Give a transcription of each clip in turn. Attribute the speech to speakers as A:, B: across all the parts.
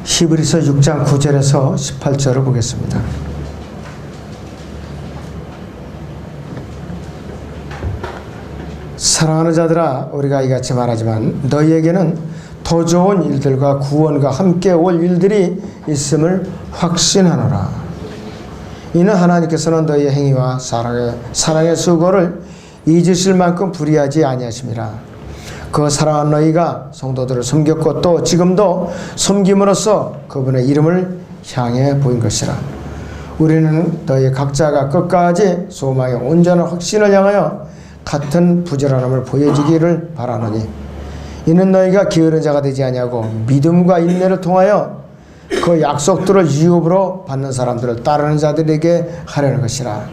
A: 히브리서 6장 9절에서 18절을 보겠습니다. 사랑하는 자들아, 우리가 이같이 말하지만 너희에게는 더 좋은 일들과 구원과 함께 올 일들이 있음을 확신하노라. 이는 하나님께서는 너희의 행위와 사랑의 수고를 잊으실 만큼 불의하지 아니하심이라. 그 사랑하는 너희가 성도들을 섬겼고 또 지금도 섬김으로써 그분의 이름을 향해 보인 것이라. 우리는 너희 각자가 끝까지 소망의 온전한 확신을 향하여 같은 부지런함을 보여주기를 바라노니, 이는 너희가 게으른 자가 되지 아니하고 믿음과 인내를 통하여 그 약속들을 유업으로 받는 사람들을 따르는 자들에게 하려는 것이라.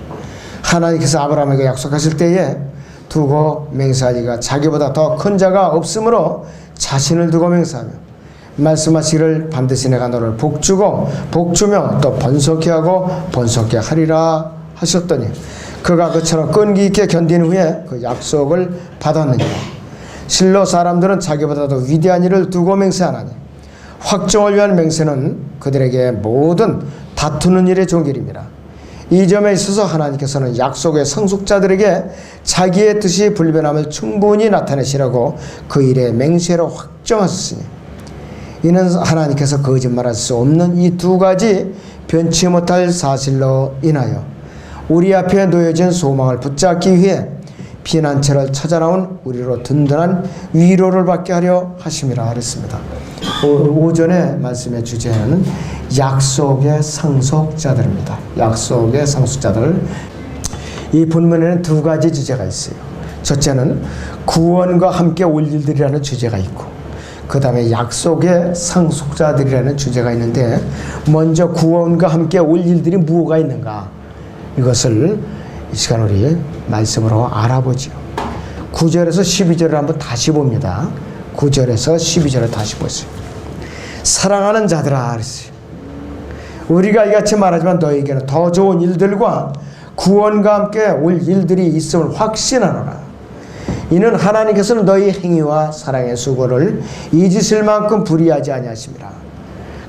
A: 하나님께서 아브라함에게 약속하실 때에 두고 맹세하리가 자기보다 더 큰 자가 없으므로 자신을 두고 맹세하며 말씀하시기를 반드시 내가 너를 복주고 복주며 또 번성케 하고 번성케 하리라 하셨더니, 그가 그처럼 끈기 있게 견딘 후에 그 약속을 받았느니라. 실로 사람들은 자기보다 더 위대한 일을 두고 맹세하나니 확정을 위한 맹세는 그들에게 모든 다투는 일의 종결입니다. 이 점에 있어서 하나님께서는 약속의 상속자들에게 자기의 뜻이 불변함을 충분히 나타내시라고 그 일의 맹세로 확정하셨으니, 이는 하나님께서 거짓말할 수 없는 이 두 가지 변치 못할 사실로 인하여 우리 앞에 놓여진 소망을 붙잡기 위해 피난처를 찾아 나온 우리로 든든한 위로를 받게 하려 하심이라 하랬습니다. 오전의 말씀의 주제는 약속의 상속자들입니다. 약속의 상속자들. 이 본문에는 두 가지 주제가 있어요. 첫째는 구원과 함께 올 일들이라는 주제가 있고, 그 다음에 약속의 상속자들이라는 주제가 있는데, 먼저 구원과 함께 올 일들이 무엇가 있는가, 이것을 이 시간 우리 말씀으로 알아보죠. 9절에서 12절을 한번 다시 봅니다. 9절에서 12절을 다시 보세요. 사랑하는 자들아 그랬어요. 우리가 이같이 말하지만 너희에게는 더 좋은 일들과 구원과 함께 올 일들이 있음을 확신하노라. 이는 하나님께서는 너희 행위와 사랑의 수고를 잊으실 만큼 불의하지 아니하심이라.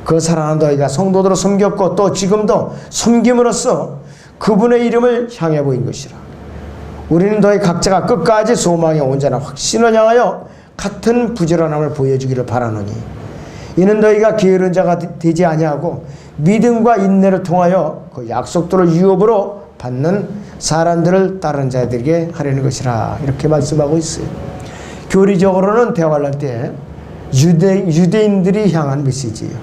A: 그 사랑하는 너희가 성도들을 섬겼고 또 지금도 섬김으로써 그분의 이름을 향해 보인 것이라. 우리는 너희 각자가 끝까지 소망의 온전한 확신을 향하여 같은 부지런함을 보여주기를 바라노니, 이는 너희가 게으른 자가 되지 아니하고 믿음과 인내를 통하여 그 약속들을 유업으로 받는 사람들을 따르는 자들에게 하려는 것이라. 이렇게 말씀하고 있어요. 교리적으로는 대화를 할 때 유대인들이 향한 메시지예요.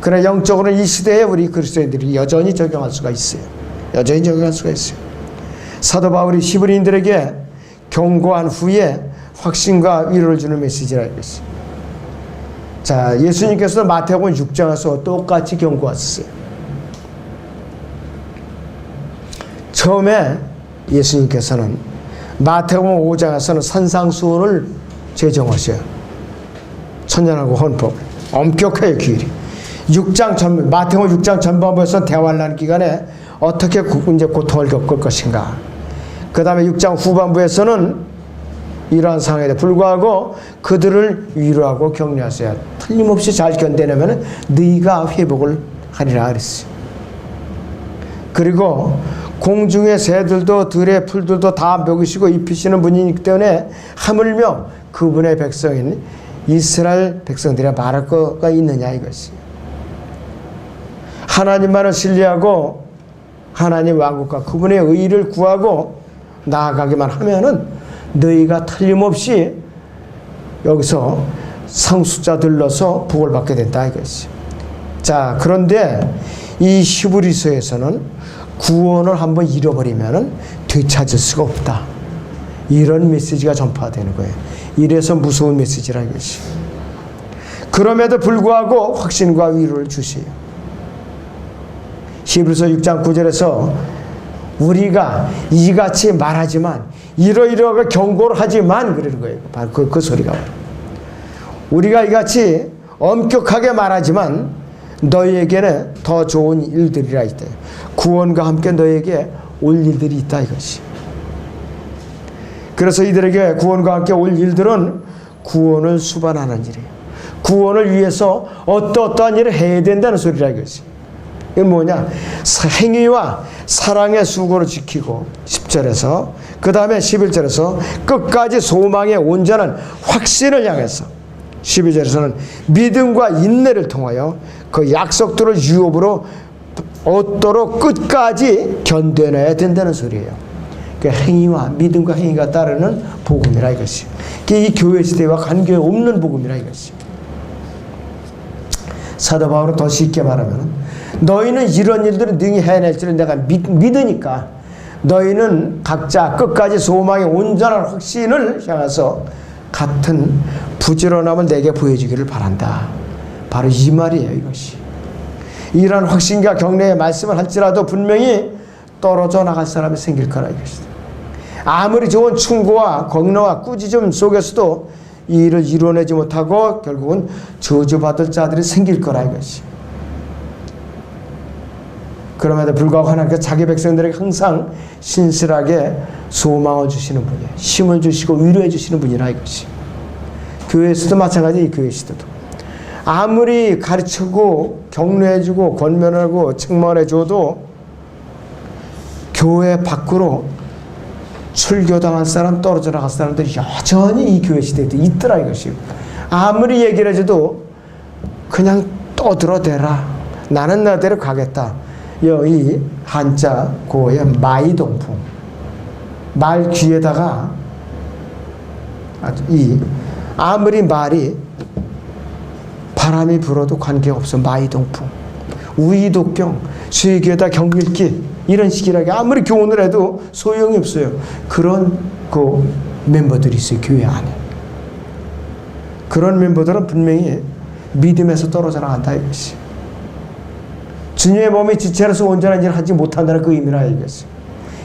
A: 그러나 영적으로는 이 시대에 우리 그리스도인들이 여전히 적용할 수가 있어요. 여전히 적용할 수가 있어요. 사도 바울이 히브리인들에게 경고한 후에 확신과 위로를 주는 메시지라 이것이. 자, 예수님께서도 마태복음 6장에서 똑같이 경고하셨어요. 처음에 예수님께서는 마태복음 5장에서는 산상수훈을 제정하셔요. 천년하고 헌법 엄격해요. 규율이. 마태복음 6장 전반부에서는 대화를 하는 기간에 어떻게 이제 고통을 겪을 것인가. 그 다음에 6장 후반부에서는 이러한 상황에 불구하고 그들을 위로하고 격려하세요. 틀림없이 잘 견뎌내면 네가 회복을 하리라 그랬어요. 그리고 공중의 새들도 들의 풀들도 다 먹이시고 입히시는 분이기 때문에 하물며 그분의 백성인 이스라엘 백성들이 말할 거가 있느냐 이것이. 하나님만을 신뢰하고 하나님 왕국과 그분의 의를 구하고 나아가기만 하면은 너희가 틀림없이 여기서 상속자들로서 복을 받게 된다 이것이. 자, 그런데 이 히브리서에서는 구원을 한번 잃어버리면은 되찾을 수가 없다. 이런 메시지가 전파되는 거예요. 이래서 무서운 메시지라 이것이. 그럼에도 불구하고 확신과 위로를 주세요. 히브리서 6장 9절에서 우리가 이같이 말하지만 이러이러하게 경고를 하지만 그러는 거예요. 바로 그 소리가. 우리가 이같이 엄격하게 말하지만 너희에게는 더 좋은 일들이라 있다. 구원과 함께 너희에게 올 일들이 있다 이것이. 그래서 이들에게 구원과 함께 올 일들은 구원을 수반하는 일이에요. 구원을 위해서 어떠한 일을 해야 된다는 소리라 이것이. 이건 뭐냐? 행위와 사랑의 수고를 지키고 10절에서 그 다음에 11절에서 끝까지 소망의 온전한 확신을 향해서 12절에서는 믿음과 인내를 통하여 그 약속들을 유업으로 얻도록 끝까지 견뎌내야 된다는 소리예요. 그 행위와 믿음과 행위가 따르는 복음이라 이것이. 이 교회 시대와 관계없는 복음이라 이것이. 사도 바울은 더 쉽게 말하면 너희는 이런 일들을 능히 해낼 줄을 내가 믿으니까 너희는 각자 끝까지 소망의 온전한 확신을 향해서 같은 부지런함을 내게 보여주기를 바란다. 바로 이 말이에요, 이것이. 이러한 확신과 격려의 말씀을 할지라도 분명히 떨어져 나갈 사람이 생길 거라 이것이다. 아무리 좋은 충고와 격려와 꾸짖음 속에서도 이 일을 이뤄내지 못하고 결국은 저주받을 자들이 생길 거라 이것이. 그럼에도 불구하고 하나님께서 자기 백성들에게 항상 신실하게 소망을 주시는 분이에요. 힘을 주시고 위로해 주시는 분이라 이것이. 교회에서도 마찬가지. 이 교회에서도 아무리 가르치고 격려해주고 권면하고 책망해줘도 교회 밖으로 출교당한 사람, 떨어져 나갈 사람들이 여전히 이 교회 시대에도 있더라 이것이. 아무리 얘기를 해줘도 그냥 떠들어대라. 나는 나대로 가겠다. 이 한자 고의 마이동풍, 말 귀에다가 아무리 말이 바람이 불어도 관계없어. 마이동풍, 우이독병, 쇠귀에다 경밀기, 이런 식이라게 아무리 교훈을 해도 소용이 없어요. 그런 멤버들이 있어요, 교회 안에. 그런 멤버들은 분명히 믿음에서 떨어져 나간다 이것이. 주님의 몸이 지체로서 온전한 일을 하지 못한다는 그 의미라 이것이.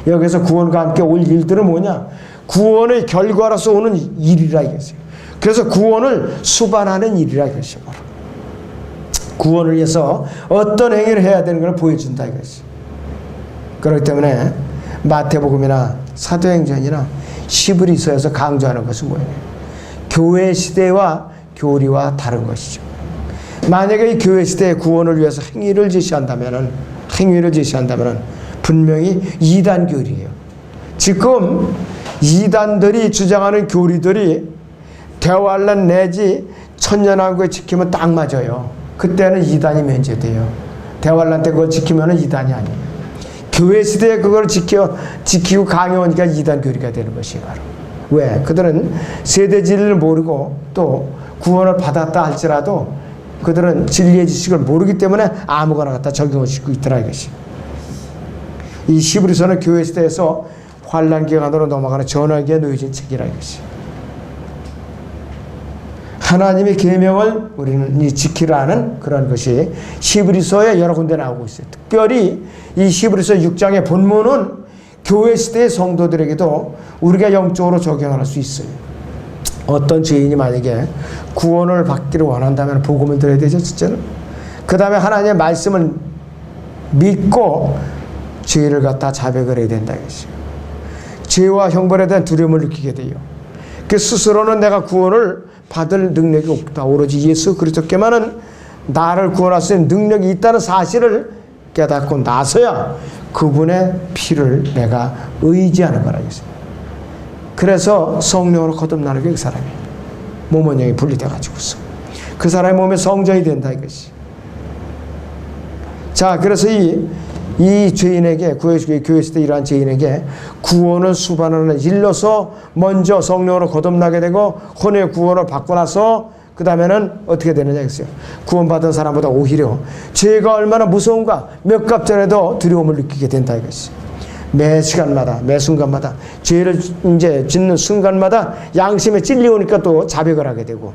A: 여기서 구원과 함께 올 일들은 뭐냐? 구원의 결과로서 오는 일이라 이것이. 그래서 구원을 수반하는 일이라 이것이. 바로 구원을 위해서 어떤 행위를 해야 되는 걸 보여준다 이것이. 그렇기 때문에 마태복음이나 사도행전이나 히브리서에서 강조하는 것은 뭐예요? 교회 시대와 교리와 다른 것이죠. 만약에 이 교회 시대의 구원을 위해서 행위를 제시한다면은 분명히 이단 교리예요. 지금 이단들이 주장하는 교리들이 대환란 내지 천년왕국을 지키면 딱 맞아요. 그때는 이단이 면제돼요. 대환란 때 그걸 지키면은 이단이 아니에요. 교회 시대에 그걸 지키고 강요하니까 이단 교리가 되는 것이에요. 바로. 왜? 그들은 세대 진리를 모르고 또 구원을 받았다 할지라도 그들은 진리의 지식을 모르기 때문에 아무거나 갖다 적용을 짓고 있더라 이것이. 이 히브리서는 교회 시대에서 환란 기간으로 넘어가는 전화기에 놓여진 책이라 이것이. 하나님의 계명을 우리는 지키라는 그런 것이 히브리서에 여러 군데 나오고 있어요. 특별히 이 히브리서 6장의 본문은 교회 시대의 성도들에게도 우리가 영적으로 적용할 수 있어요. 어떤 죄인이 만약에 구원을 받기를 원한다면 복음을 들어야 되죠, 첫째는. 그 다음에 하나님의 말씀을 믿고 죄를 갖다 자백을 해야 된다 이것이에요. 죄와 형벌에 대한 두려움을 느끼게 돼요. 그 스스로는 내가 구원을 받을 능력이 없다. 오로지 예수 그리스도께만은 나를 구원할 수 있는 능력이 있다는 사실을 깨닫고 나서야 그분의 피를 내가 의지하는 거라 이것이에요. 그래서 성령으로 거듭나는 게 그 사람이 몸원형이 분리돼가지고서 그 사람의 몸에 성전이 된다 이것이. 자, 그래서 이 죄인에게 교회 시대 이러한 죄인에게 구원을 수반하는 일로서 먼저 성령으로 거듭나게 되고 혼의 구원을 받고 나서 그 다음에는 어떻게 되느냐 했어요. 구원받은 사람보다 오히려 죄가 얼마나 무서운가 몇 값 전에도 두려움을 느끼게 된다 이것이. 매 시간마다 매 순간마다 죄를 이제 짓는 순간마다 양심에 찔리오니까 또 자백을 하게 되고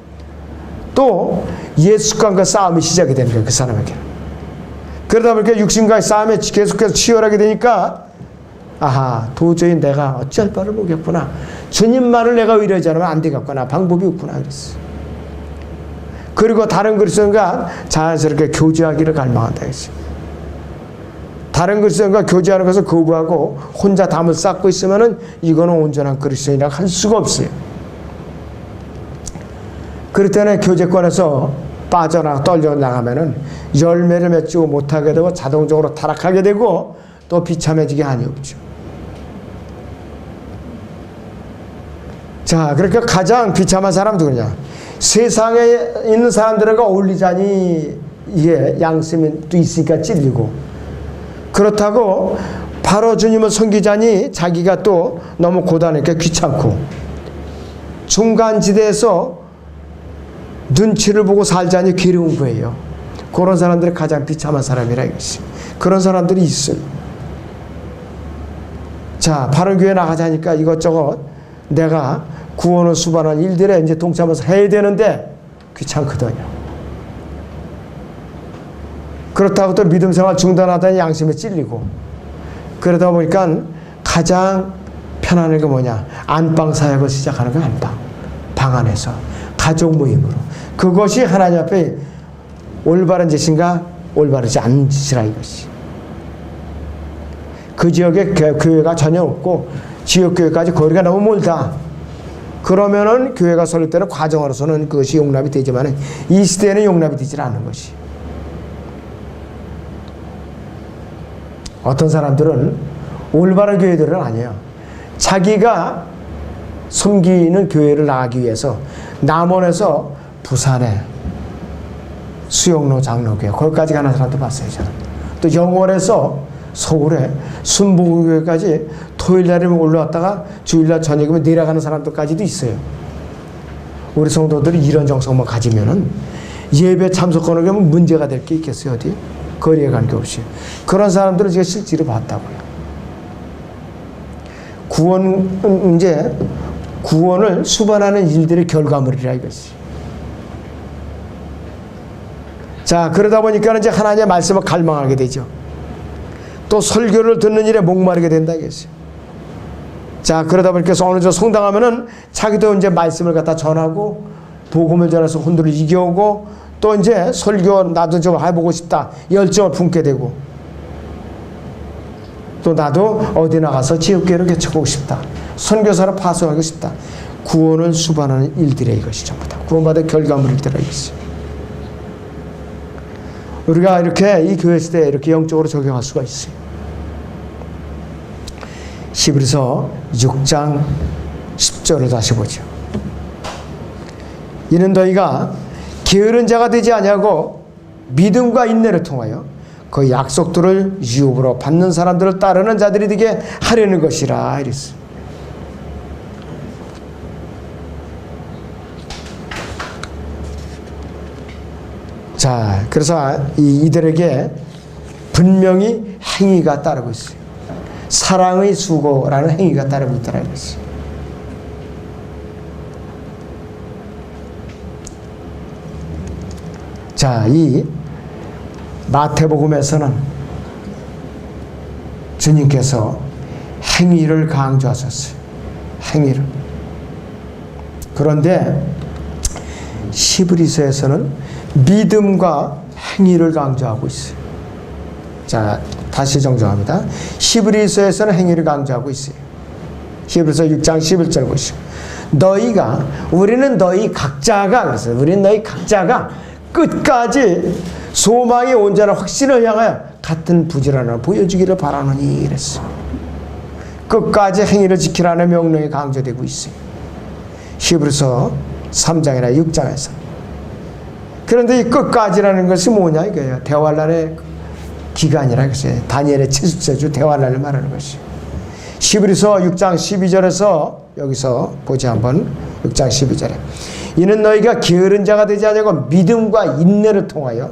A: 또 예수님과 싸움이 시작이 되는 거예요, 그 사람에게. 그러다 보니까 육신과의 싸움에 계속해서 치열하게 되니까 아하, 도저히 내가 어찌할 바를 모르겠구나. 주님만을 내가 의뢰하지 않으면 안 되겠구나. 방법이 없구나 그랬어. 그리고 다른 그리스도인과 자연스럽게 교제하기를 갈망한다 했어요. 다른 그리스도인과 교제하는 것을 거부하고 혼자 담을 쌓고 있으면은 이거는 온전한 그리스도인이라고 할 수가 없어요. 그럴 때는 교제권에서 떨려 나가면은 열매를 맺지 못하게 되고 자동적으로 타락하게 되고 또 비참해지게 한이 없죠. 자, 그러니까 가장 비참한 사람 누구냐? 세상에 있는 사람들과 어울리자니 이게 양심이 또 있으니까 찔리고, 그렇다고 바로 주님을 섬기자니 자기가 또 너무 고단하니까 귀찮고, 중간지대에서 눈치를 보고 살자니 괴로운 거예요. 그런 사람들이 가장 비참한 사람이라 이것이. 그런 사람들이 있어요. 자, 바른 교회 나가자니까 이것저것 내가 구원을 수반한 일들에 이제 동참해서 해야 되는데 귀찮거든요. 그렇다고 또 믿음 생활 중단하다니 양심에 찔리고, 그러다 보니까 가장 편안한 게 뭐냐? 안방 사역을 시작하는 거. 안방. 방 안에서 가족 모임으로. 그것이 하나님 앞에 올바른 짓인가 올바르지 않은 짓이라 이것이. 그 지역에 교회가 전혀 없고 지역교회까지 거리가 너무 멀다. 그러면은 교회가 설립 때는 과정으로서는 그것이 용납이 되지만 이 시대에는 용납이 되지 않는 것이. 어떤 사람들은 올바른 교회들은 아니에요. 자기가 섬기는 교회를 나가기 위해서 남원에서 부산에 수영로 장로교회 거기까지 가는 사람도 봤어요. 저는. 또 영월에서 서울에 순복음교회까지 토요일날이면 올라왔다가 주일날 저녁이면 내려가는 사람들까지도 있어요. 우리 성도들이 이런 정성만 가지면은 예배 참석하는 게 문제가 될 게 있겠어요. 어디? 거리에 관계없이. 그런 사람들은 제가 실제로 봤다고요. 구원을 수반하는 일들의 결과물이라 이것이. 자, 그러다 보니까 이제 하나님의 말씀을 갈망하게 되죠. 또 설교를 듣는 일에 목마르게 된다 이것이. 자, 그러다 보니까 어느 정도 성당하면은 자기도 이제 말씀을 갖다 전하고 복음을 전해서 혼들을 이겨오고 또 이제 설교 나도 좀 해보고 싶다 열정을 품게 되고, 또 나도 어디 나가서 지역교회를 개척하고 싶다, 선교사를 파송하고 싶다. 구원을 수반하는 일들의 이것이 전부 다 구원받은 결과물이더라 이것이. 우리가 이렇게 이 교회 시대에 이렇게 영적으로 적용할 수가 있어요. 히브리서 6장 10절을 다시 보죠. 이는 너희가 게으른 자가 되지 아니하고 믿음과 인내를 통하여 그 약속들을 유업으로 받는 사람들을 따르는 자들이 되게 하려는 것이라 이랬어요. 자, 그래서 이들에게 분명히 행위가 따르고 있어요. 사랑의 수고라는 행위가 따르고 있다는 것이죠. 자, 이 마태복음에서는 주님께서 행위를 강조하셨어요. 행위를. 그런데 히브리서에서는 믿음과 행위를 강조하고 있어요. 자, 다시 정정합니다. 히브리서에서는 행위를 강조하고 있어요. 히브리서 6장 11절 보시죠. 우리는 너희 각자가, 그래서 우리는 너희 각자가 끝까지 소망의 온전한 확신을 향하여 같은 부지런함을 보여주기를 바라노니 그랬어요. 끝까지 행위를 지키라는 명령이 강조되고 있어요. 히브리서 3장이나 6장에서. 그런데 이 끝까지라는 것이 뭐냐 이거예요. 대환란의 기간이라 그랬어요. 다니엘의 70세주 대환란을 말하는 것이에요. 히브리서 6장 12절에서 여기서 보지 한번. 6장 12절에 이는 너희가 게으른 자가 되지 아니하고 믿음과 인내를 통하여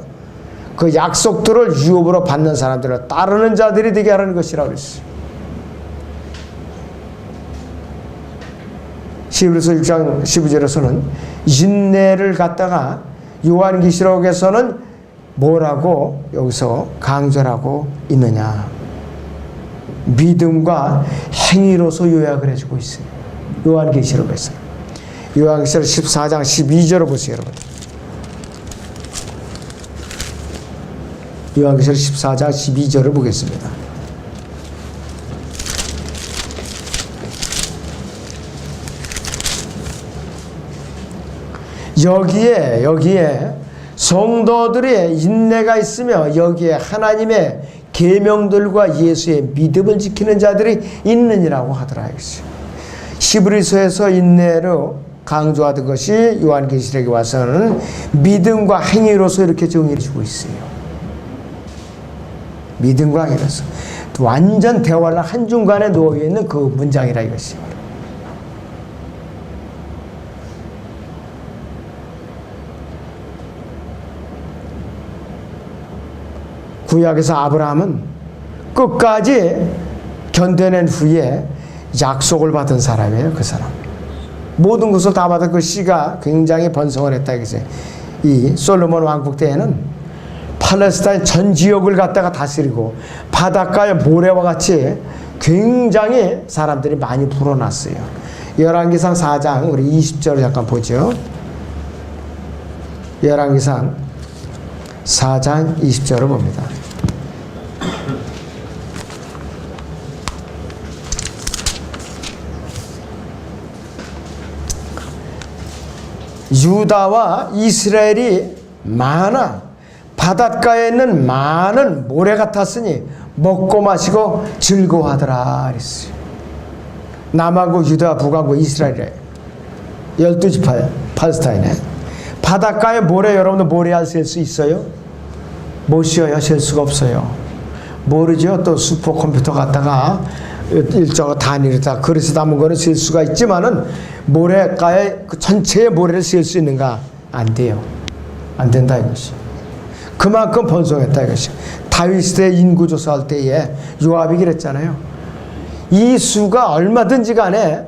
A: 그 약속들을 유업으로 받는 사람들을 따르는 자들이 되게 하라는 것이라고 그랬어요. 히브리서 6장 12절에서는 인내를 갖다가 요한계시록에서는 뭐라고 여기서 강조하고 있느냐, 믿음과 행위로서 요약을 해주고 있어요. 요한계시록에서. 요한계시록 14장 12절을 보세요, 여러분. 요한계시록 14장 12절을 보겠습니다. 여기에 성도들의 인내가 있으며 여기에 하나님의 계명들과 예수의 믿음을 지키는 자들이 있느니라고 하더라. 히브리서에서 인내로 강조하던 것이 요한계시록에 와서는 믿음과 행위로서 이렇게 정의해 주고 있어요. 믿음과 행위로서 완전 대화를 한중간에 놓여있는 그 문장이라 이것이요. 구약에서 아브라함은 끝까지 견뎌낸 후에 약속을 받은 사람이에요. 그 사람 모든 것을 다 받은 그 씨가 굉장히 번성을 했다 이거지. 이 솔로몬 왕국 때에는 팔레스타인 전 지역을 갖다가 다스리고 바닷가의 모래와 같이 굉장히 사람들이 많이 불어났어요. 열왕기상 4장 우리 20절을 잠깐 보죠. 열왕기상 4장 20절을 봅니다. 유다와 이스라엘이 많아 바닷가에 있는 많은 모래 같았으니 먹고 마시고 즐거워하더라 그랬어요. 남하고 유다, 북하고 이스라엘에 12지파 팔레스타인에 바닷가에 모래 여러분들 모래알 셀 수 있어요? 못 쉬어요. 셀 수가 없어요. 모르죠. 또 슈퍼컴퓨터 갖다가 일정 단위로 다 그릇에 담은 거는 셀 수가 있지만은 모래가에 그 전체의 모래를 셀 수 있는가? 안 돼요. 안 된다 이것이. 그만큼 번성했다 이것이. 다윗 시대 인구 조사할 때에 요압이 그랬잖아요. 이 수가 얼마든지 간에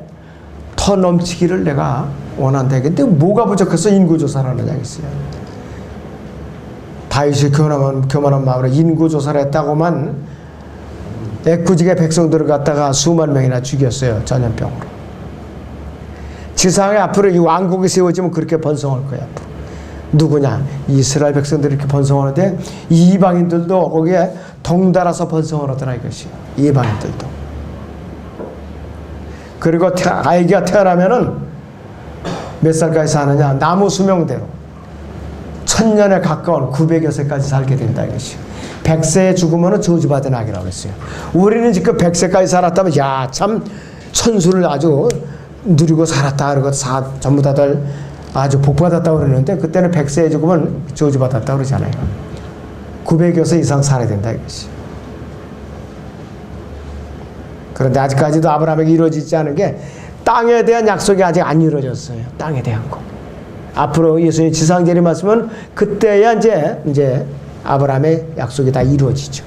A: 더 넘치기를 내가 원한다. 근데 뭐가 부족해서 인구 조사를 하느냐 이겠어요. 다윗이 교만한 마음으로 인구 조사를 했다고만 애꿎이게 백성들을 갖다가 수만 명이나 죽였어요. 전염병으로. 지상에 앞으로 이 왕국이 세워지면 그렇게 번성할 거야. 앞으로. 누구냐? 이스라엘 백성들이 이렇게 번성하는데 이방인들도 거기에 덩달아서 번성을 하더라 이것이. 이방인들도. 그리고 아이가 태어나면은 몇 살까지 사느냐? 나무 수명대로 1000년에 가까운 900여 세까지 살게 된다 이것이. 100세에 죽으면 저주받은 아기라고 했어요. 우리는 지금 100세까지 살았다면 야 참 천수를 아주 누리고 살았다 그러고 전부 다들 아주 복받았다고 그러는데 그때는 100세에 죽으면 저주받았다고 그러잖아요. 900여 세 이상 살아야 된다 이것이. 그런데 아직까지도 아브라함에게 이루어지지 않은 게 땅에 대한 약속이 아직 안 이루어졌어요. 땅에 대한 거. 앞으로 예수님 지상 재림하시면 그때야 이제 아브라함의 약속이 다 이루어지죠.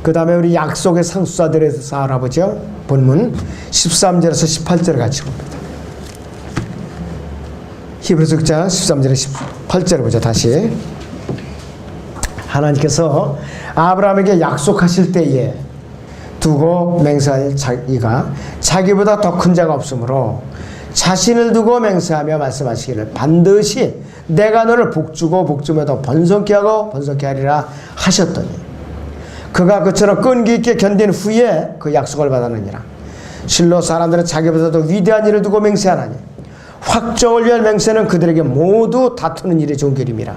A: 그 다음에 우리 약속의 상수자들에 대해서 알아보죠. 본문 13절에서 18절 같이 봅니다. 히브리서 6장 13절에 18절을 보죠. 다시. 하나님께서 아브라함에게 약속하실 때에 두고 맹세할 자기가 자기보다 더 큰 자가 없으므로 자신을 두고 맹세하며 말씀하시기를 반드시 내가 너를 복주고 복주며 더 번성케 하고 번성케 하리라 하셨더니 그가 그처럼 끈기 있게 견딘 후에 그 약속을 받았느니라. 실로 사람들은 자기보다 더 위대한 일을 두고 맹세하나니 확정을 위한 맹세는 그들에게 모두 다투는 일의 종결임이라.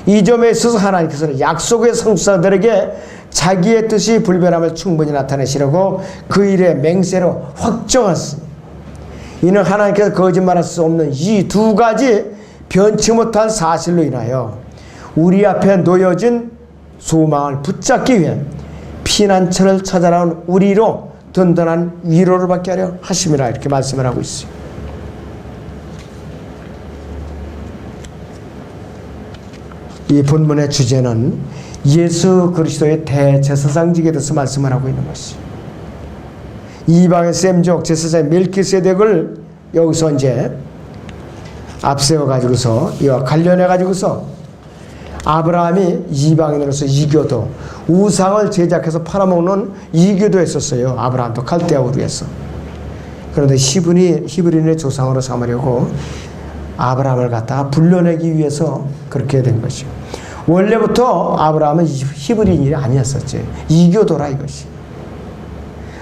A: 이 점에 있어서 하나님께서는 약속의 상수자들에게 자기의 뜻이 불변함을 충분히 나타내시려고 그 일의 맹세로 확정하시니 이는 하나님께서 거짓말할 수 없는 이 두 가지 변치 못한 사실로 인하여 우리 앞에 놓여진 소망을 붙잡기 위해 피난처를 찾아나온 우리로 든든한 위로를 받게 하려 하심이라 이렇게 말씀을 하고 있어요. 이 본문의 주제는 예수 그리스도의 대제사장직에 대해서 말씀을 하고 있는 것이에요. 이방의 셈족 제사장 멜키세덱을 여기서 이제 앞세워 가지고서 이와 관련해 가지고서 아브라함이 이방인으로서 이교도 우상을 제작해서 팔아먹는 이교도 했었어요. 아브라함도 갈대아 우르에서. 그런데 히브리인의 조상으로 삼으려고 아브라함을 갖다가 불러내기 위해서 그렇게 된 것이요. 원래부터 아브라함은 히브리인이 아니었었지. 이교도라 이것이.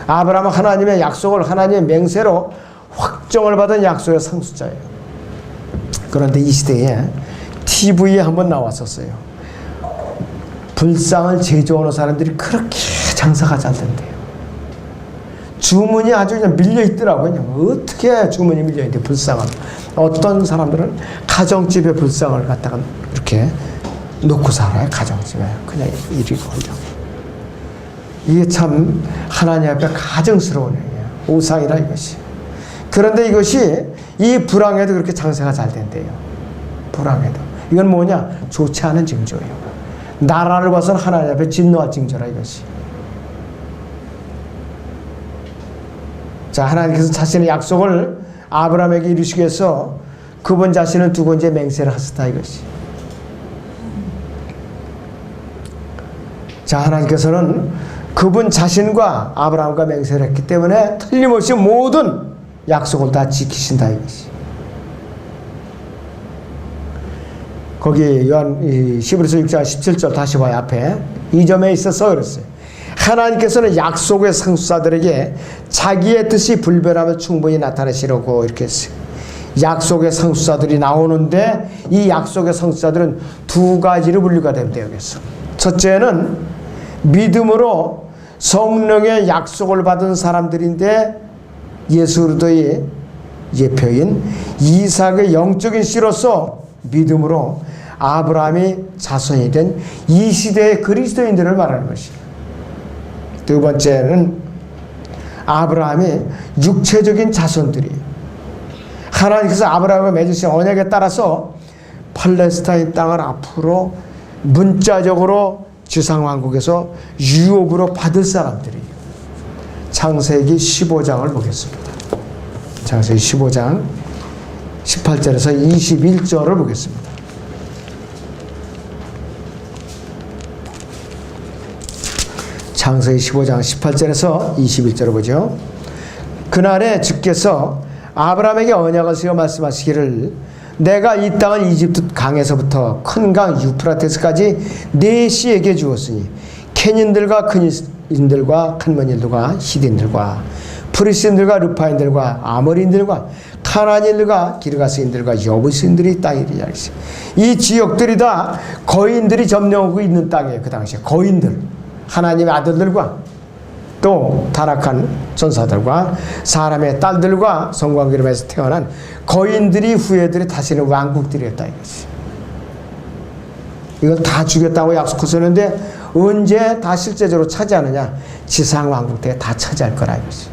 A: 아브라함은 하나님의 약속을 하나님의 맹세로 확정을 받은 약속의 상수자예요. 그런데 이 시대에 TV에 한번 나왔었어요. 불상을 제조하는 사람들이 그렇게 장사가 잘 된대요. 주문이 아주 그냥 밀려 있더라고요. 어떻게 주문이 밀려 있는데 불상을. 어떤 사람들은 가정집에 불상을 갖다가 이렇게 놓고 살아요. 가정집에. 그냥 이리고 그냥. 이게 참 하나님 앞에 가증스러운 일이에요. 우상이라 이것이. 그런데 이것이 이 불황에도 그렇게 장사가 잘 된대요. 불황에도. 이건 뭐냐? 좋지 않은 징조예요. 나라를 봐서는 하나님 앞에 진노할 징조라 이것이. 자, 하나님께서 자신의 약속을 아브라함에게 이루시기 위해서 그분 자신은 두 번째 맹세를 하셨다 이것이. 자, 하나님께서는 그분 자신과 아브라함과 맹세를 했기 때문에 틀림없이 모든 약속을 다 지키신다 이것이. 거기 요한 히브리서 6장 17절 다시 봐요. 앞에 이 점에 있어서 그랬어요. 하나님께서는 약속의 상속자들에게 자기의 뜻이 불변함을 충분히 나타내시려고 이렇게 했어요. 약속의 상속자들이 나오는데 이 약속의 상속자들은 두 가지로 분류가 됩니다. 여기서 첫째는 믿음으로 성령의 약속을 받은 사람들인데 예수 그리스도의 예표인 이삭의 영적인 씨로서 믿음으로 아브라함이 자손이 된 이 시대의 그리스도인들을 말하는 것이에요. 두 번째는 아브라함이 육체적인 자손들이 하나님께서 아브라함과 맺으신 언약에 따라서 팔레스타인 땅을 앞으로 문자적으로 지상왕국에서 유업으로 받을 사람들이. 창세기 15장을 보겠습니다. 창세기 15장 18절에서 21절을 보겠습니다. 창세기 15장 18절에서 21절을 보죠. 그날에 주께서 아브라함에게 언약을 세워 말씀하시기를 내가 이 땅을 이집트 강에서부터 큰 강 유프라테스까지 네 씨에게 주었으니 케닌들과 그니인들과 칸머니들과 히딘들과 프리스인들과 르파인들과 아모리인들과 카나니인들과 기르가스인들과 여부스인들이 땅이리라. 이 지역들이 다 거인들이 점령하고 있는 땅이에요. 그 당시에 거인들, 하나님의 아들들과 또 타락한 전사들과 사람의 딸들과 성광기름에서 태어난 거인들이 후예들이 다시는 왕국들이었다 이것이. 이걸 다 죽였다고 약속했었는데 언제 다 실제적으로 차지하느냐? 지상 왕국 때 다 차지할 거라 이것이.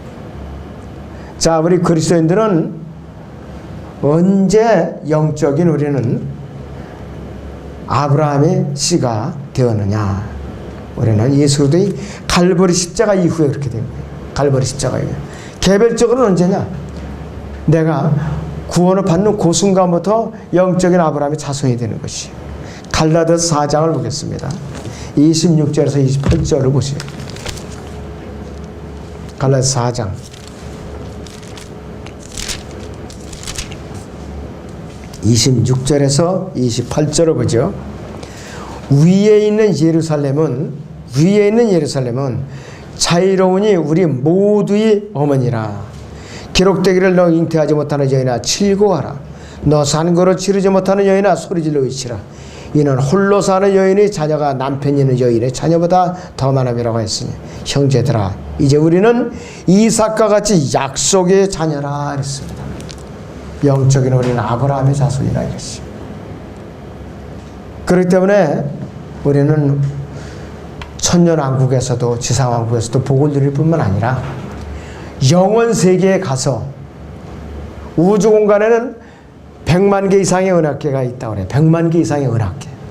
A: 자, 우리 그리스도인들은 언제 영적인 우리는 아브라함의 씨가 되었느냐? 우리는 예수 그리스도의 갈보리 십자가 이후에 그렇게 된 거예요. 갈보리 십자가예요. 개별적으로는 언제냐? 내가 구원을 받는 그 순간부터 영적인 아브라함의 자손이 되는 것이. 갈라디아서 4장을 보겠습니다. 26절에서 28절을 보세요. 갈라디아서 4장 26절에서 28절을 보죠. 위에 있는 예루살렘은 자유로우니 우리 모두의 어머니라. 기록되기를 너 잉태하지 못하는 여인아 즐거워하라. 너 산고를 치르지 못하는 여인아 소리질러 외치라. 이는 홀로 사는 여인의 자녀가 남편 있는 여인의 자녀보다 더 많음이라고 했으니 형제들아 이제 우리는 이삭과 같이 약속의 자녀라 그랬습니다. 영적인 우리는 아브라함의 자손이라 이랬어요. 그렇기 때문에 우리는 천년왕국에서도 지상왕국에서도 복을 누릴 뿐만 아니라 영원 세계에 가서 우주 공간에는 100만 개 이상의 은하계가 있다고 그래요. 100만 개 이상의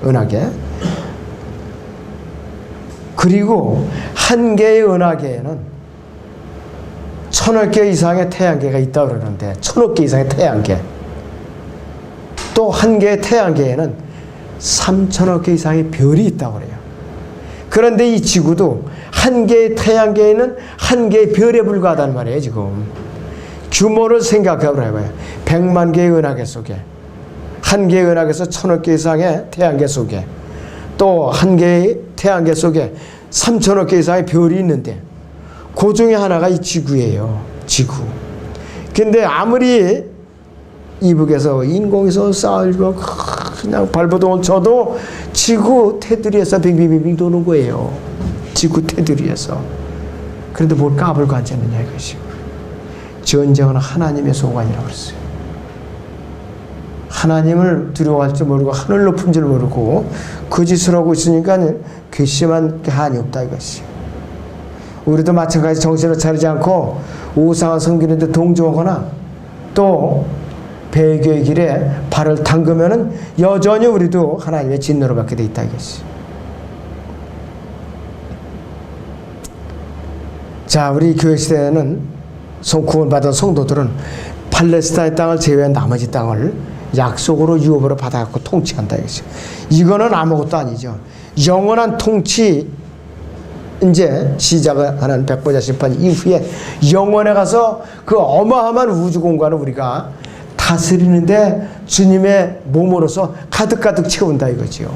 A: 은하계. 그리고 한 개의 은하계에는 1000억 개 이상의 태양계가 있다고 그러는데 1000억 개 이상의 태양계. 또 한 개의 태양계에는 3000억 개 이상의 별이 있다고 그래요. 그런데 이 지구도 한 개의 태양계에는 한 개의 별에 불과하단 말이에요. 지금 규모를 생각해 봐요. 100만 개의 은하계 속에 한 개의 은하계에서 1000억 개 이상의 태양계 속에 또 한 개의 태양계 속에 3000억 개 이상의 별이 있는데 그 중에 하나가 이 지구예요. 지구. 근데 아무리 이북에서 인공에서 쌓이고 그냥 발버둥을 쳐도 지구 테두리에서 빙빙빙빙 도는 거예요. 지구 테두리에서. 그런데 뭘 까불고 앉았느냐 이것이요. 전쟁은 하나님의 소관이라고 그랬어요. 하나님을 두려워할 줄 모르고 하늘 높은 줄 모르고 그 짓을 하고 있으니까 괘씸한 게 한이 없다 이것이요. 우리도 마찬가지 정신을 차리지 않고 우상을 섬기는데 동조하거나 또 배교의 길에 발을 담그면은 여전히 우리도 하나님의 진노를 받게 돼 있다 이것이. 자, 우리 교회 시대에는 구원받은 성도들은 팔레스타인 땅을 제외한 나머지 땅을 약속으로 유업으로 받아갖고 통치한다 이것이. 이거는 아무것도 아니죠. 영원한 통치 이제 시작을 하는 백보자 심판 이후에 영원에 가서 그 어마어마한 우주 공간을 우리가 다스리는데 주님의 몸으로서 가득가득 채운다 이거지요.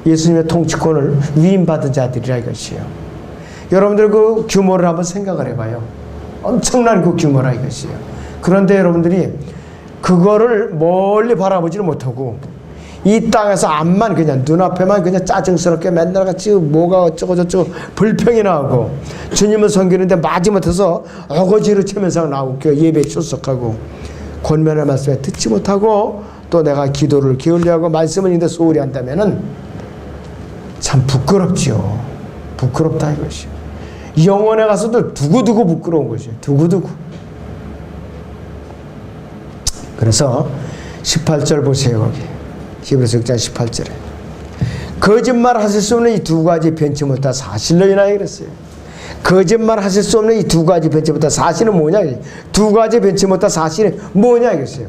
A: 예수님의 통치권을 위임받은 자들이라 이것이에요. 여러분들 그 규모를 한번 생각을 해봐요. 엄청난 그 규모라 이것이에요. 그런데 여러분들이 그거를 멀리 바라보지를 못하고 이 땅에서 앞만 그냥 눈앞에만 그냥 짜증스럽게 맨날 같이 뭐가 어쩌고 저쩌고 불평이 나오고 주님을 섬기는데 마지못해서 어거지로 치면서 나오고 예배에 출석하고 권면의 말씀에 듣지 못하고 또 내가 기도를 게을리하고 말씀을 읽는데 소홀히 한다면은 참 부끄럽지요. 부끄럽다 이것이요. 영원에 가서도 두고두고 부끄러운 것이요. 두고두고. 그래서 18절 보세요 거기. 히브리서 6장 18절에 거짓말 하실 수 없는 이 두 가지 변치 못한 사실로 인하여 그랬어요. 거짓말 하실 수 없는 이 두 가지 변치 못한 사실은 뭐냐? 두 가지 변치 못한 사실은 뭐냐 이것이에요.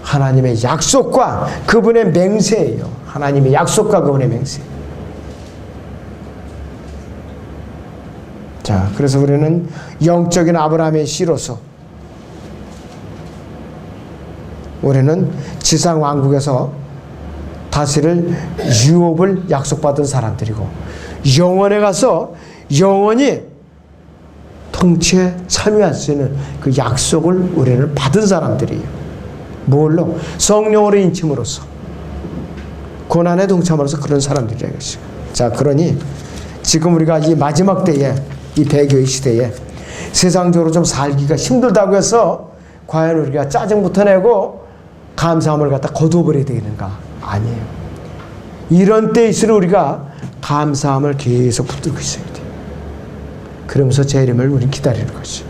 A: 하나님의 약속과 그분의 맹세예요. 하나님의 약속과 그분의 맹세. 자, 그래서 우리는 영적인 아브라함의 씨로서 우리는 지상 왕국에서 다스릴 유업을 약속받은 사람들이고 영원에 가서 영원히 통치에 참여할 수 있는 그 약속을 우리는 받은 사람들이에요. 뭘로? 성령으로 인침으로써 고난에 동참으로써 그런 사람들이라 이것이요. 자, 그러니 지금 우리가 이 마지막 때에 이 배교의 시대에 세상적으로 좀 살기가 힘들다고 해서 과연 우리가 짜증부터 내고 감사함을 갖다 거두어버려야 되는가? 아니에요. 이런 때일수록 우리가 감사함을 계속 붙들고 있어야 돼요. 그러면서 재림을 우리 기다리는 것이죠.